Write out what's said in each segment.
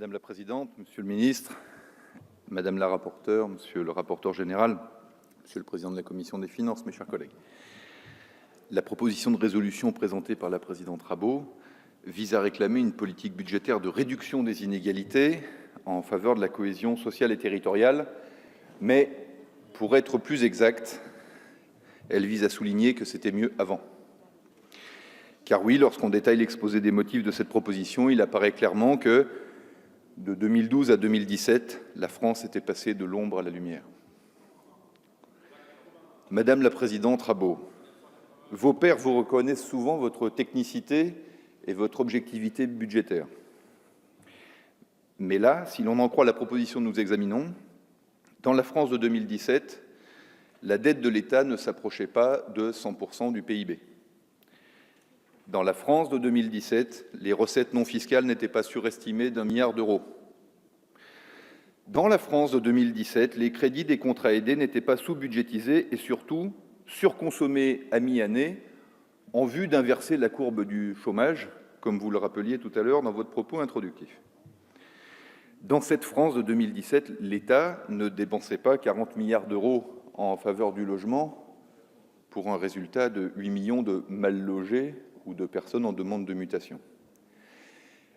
Madame la présidente, monsieur le ministre, madame la rapporteure, monsieur le rapporteur général, monsieur le président de la commission des finances, mes chers collègues. La proposition de résolution présentée par la présidente Rabault vise à réclamer une politique budgétaire de réduction des inégalités en faveur de la cohésion sociale et territoriale, mais pour être plus exact, elle vise à souligner que c'était mieux avant. Car oui, lorsqu'on détaille l'exposé des motifs de cette proposition, il apparaît clairement que de 2012 à 2017, la France était passée de l'ombre à la lumière. Madame la présidente Rabault, vos pairs vous reconnaissent souvent votre technicité et votre objectivité budgétaire. Mais là, si l'on en croit la proposition que nous examinons, dans la France de 2017, la dette de l'État ne s'approchait pas de 100% du PIB. Dans la France de 2017, les recettes non fiscales n'étaient pas surestimées d'1 milliard d'euros. Dans la France de 2017, les crédits des contrats aidés n'étaient pas sous-budgétisés et surtout surconsommés à mi-année en vue d'inverser la courbe du chômage, comme vous le rappeliez tout à l'heure dans votre propos introductif. Dans cette France de 2017, l'État ne dépensait pas 40 milliards d'euros en faveur du logement pour un résultat de 8 millions de mal logés ou de personnes en demande de mutation.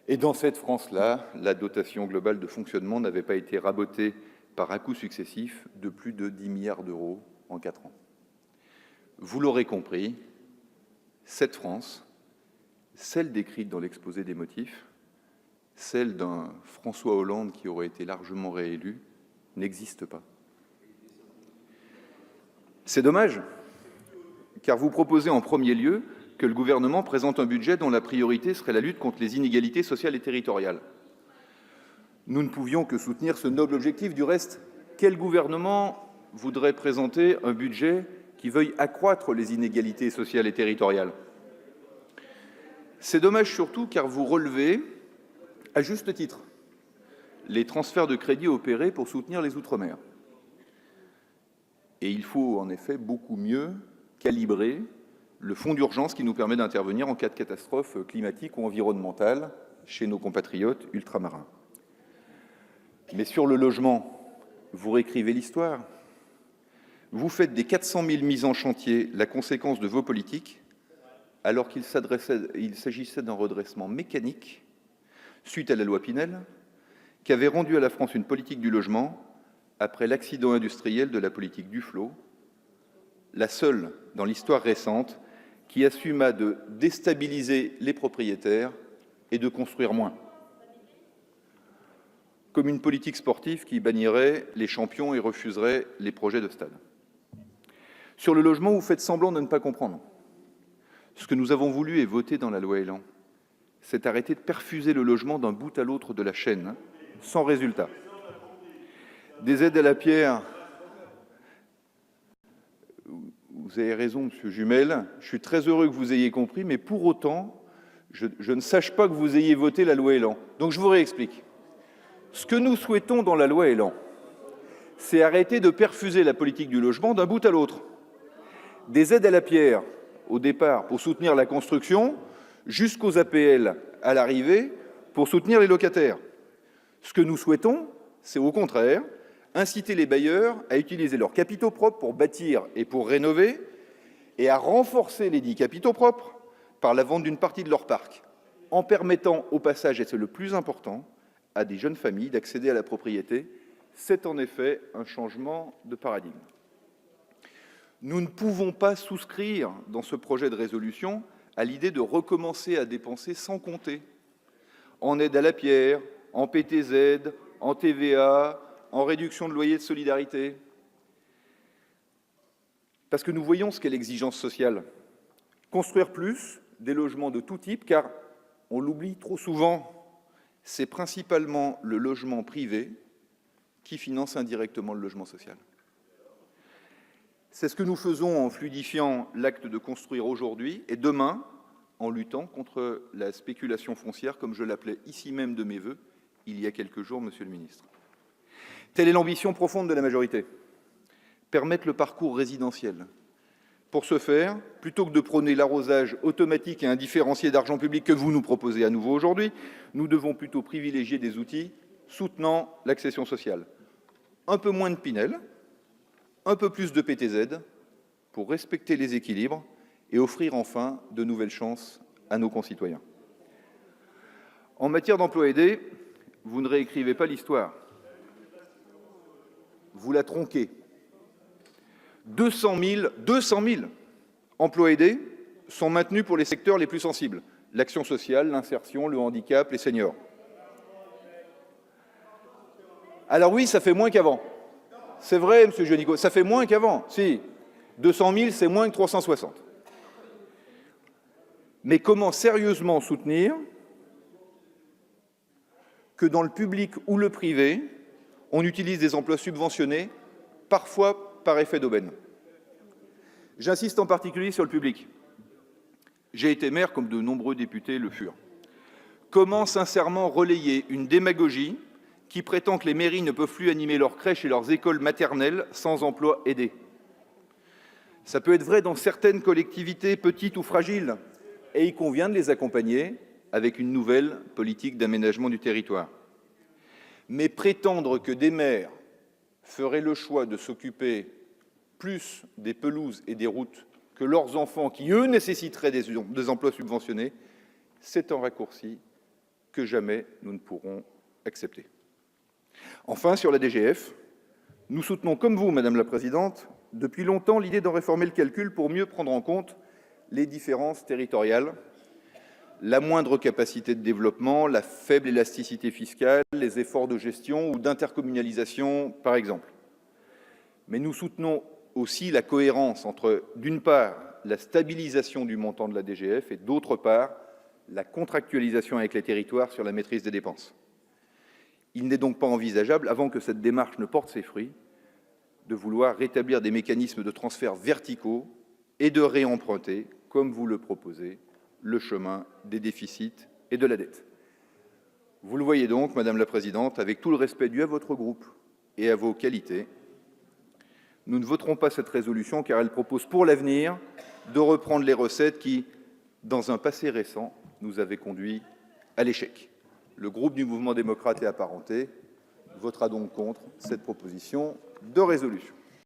Et dans cette France-là, la dotation globale de fonctionnement n'avait pas été rabotée par à-coups successifs de plus de 10 milliards d'euros en 4 ans. Vous l'aurez compris, cette France, celle décrite dans l'exposé des motifs, celle d'un François Hollande qui aurait été largement réélu, n'existe pas. C'est dommage, car vous proposez en premier lieu que le gouvernement présente un budget dont la priorité serait la lutte contre les inégalités sociales et territoriales. Nous ne pouvions que soutenir ce noble objectif. Du reste, quel gouvernement voudrait présenter un budget qui veuille accroître les inégalités sociales et territoriales? C'est dommage surtout car vous relevez, à juste titre, les transferts de crédits opérés pour soutenir les Outre-mer. Et il faut en effet beaucoup mieux calibrer le fonds d'urgence qui nous permet d'intervenir en cas de catastrophe climatique ou environnementale chez nos compatriotes ultramarins. Mais sur le logement, vous réécrivez l'histoire. Vous faites des 400 000 mises en chantier la conséquence de vos politiques, alors qu'il s'agissait d'un redressement mécanique suite à la loi Pinel, qui avait rendu à la France une politique du logement après l'accident industriel de la politique Duflot, la seule dans l'histoire récente qui assuma de déstabiliser les propriétaires et de construire moins. Comme une politique sportive qui bannirait les champions et refuserait les projets de stade. Sur le logement, vous faites semblant de ne pas comprendre. Ce que nous avons voulu et voté dans la loi Elan, c'est arrêter de perfuser le logement d'un bout à l'autre de la chaîne, sans résultat. Des aides à la pierre. Vous avez raison, Monsieur Jumel, je suis très heureux que vous ayez compris, mais pour autant, je ne sache pas que vous ayez voté la loi Elan. Donc je vous réexplique. Ce que nous souhaitons dans la loi Elan, c'est arrêter de perfuser la politique du logement d'un bout à l'autre. Des aides à la pierre, au départ, pour soutenir la construction, jusqu'aux APL à l'arrivée, pour soutenir les locataires. Ce que nous souhaitons, c'est au contraire inciter les bailleurs à utiliser leurs capitaux propres pour bâtir et pour rénover et à renforcer les dits capitaux propres par la vente d'une partie de leur parc, en permettant au passage, et c'est le plus important, à des jeunes familles d'accéder à la propriété. C'est en effet un changement de paradigme. Nous ne pouvons pas souscrire dans ce projet de résolution à l'idée de recommencer à dépenser sans compter, en aide à la pierre, en PTZ, en TVA, en réduction de loyer de solidarité. Parce que nous voyons ce qu'est l'exigence sociale. Construire plus, des logements de tout type, car, on l'oublie trop souvent, c'est principalement le logement privé qui finance indirectement le logement social. C'est ce que nous faisons en fluidifiant l'acte de construire aujourd'hui et demain, en luttant contre la spéculation foncière, comme je l'appelais ici même de mes vœux, il y a quelques jours, Monsieur le Ministre. Telle est l'ambition profonde de la majorité. Permettre le parcours résidentiel, Pour ce faire, plutôt que de prôner l'arrosage automatique et indifférencié d'argent public que vous nous proposez à nouveau aujourd'hui, nous devons plutôt privilégier des outils soutenant l'accession sociale. Un peu moins de Pinel, un peu plus de PTZ pour respecter les équilibres et offrir enfin de nouvelles chances à nos concitoyens. En matière d'emploi aidé, vous ne réécrivez pas l'histoire. Vous la tronquez. 200 000 emplois aidés sont maintenus pour les secteurs les plus sensibles, l'action sociale, l'insertion, le handicap, les seniors. Alors oui, ça fait moins qu'avant. C'est vrai, M. Juanico, ça fait moins qu'avant. Si, 200 000, c'est moins que 360. Mais comment sérieusement soutenir que dans le public ou le privé, on utilise des emplois subventionnés, parfois par effet d'aubaine? J'insiste en particulier sur le public. J'ai été maire, comme de nombreux députés le furent. Comment sincèrement relayer une démagogie qui prétend que les mairies ne peuvent plus animer leurs crèches et leurs écoles maternelles sans emploi aidé? Ça peut être vrai dans certaines collectivités petites ou fragiles, et il convient de les accompagner avec une nouvelle politique d'aménagement du territoire. Mais prétendre que des maires feraient le choix de s'occuper plus des pelouses et des routes que leurs enfants, qui, eux, nécessiteraient des emplois subventionnés, c'est un raccourci que jamais nous ne pourrons accepter. Enfin, sur la DGF, nous soutenons, comme vous, Madame la Présidente, depuis longtemps l'idée d'en réformer le calcul pour mieux prendre en compte les différences territoriales, la moindre capacité de développement, la faible élasticité fiscale, les efforts de gestion ou d'intercommunalisation, par exemple. Mais nous soutenons aussi la cohérence entre, d'une part, la stabilisation du montant de la DGF et, d'autre part, la contractualisation avec les territoires sur la maîtrise des dépenses. Il n'est donc pas envisageable, avant que cette démarche ne porte ses fruits, de vouloir rétablir des mécanismes de transfert verticaux et de réemprunter, comme vous le proposez, le chemin des déficits et de la dette. Vous le voyez donc, Madame la Présidente, avec tout le respect dû à votre groupe et à vos qualités, nous ne voterons pas cette résolution car elle propose pour l'avenir de reprendre les recettes qui, dans un passé récent, nous avaient conduits à l'échec. Le groupe du Mouvement démocrate et apparenté votera donc contre cette proposition de résolution.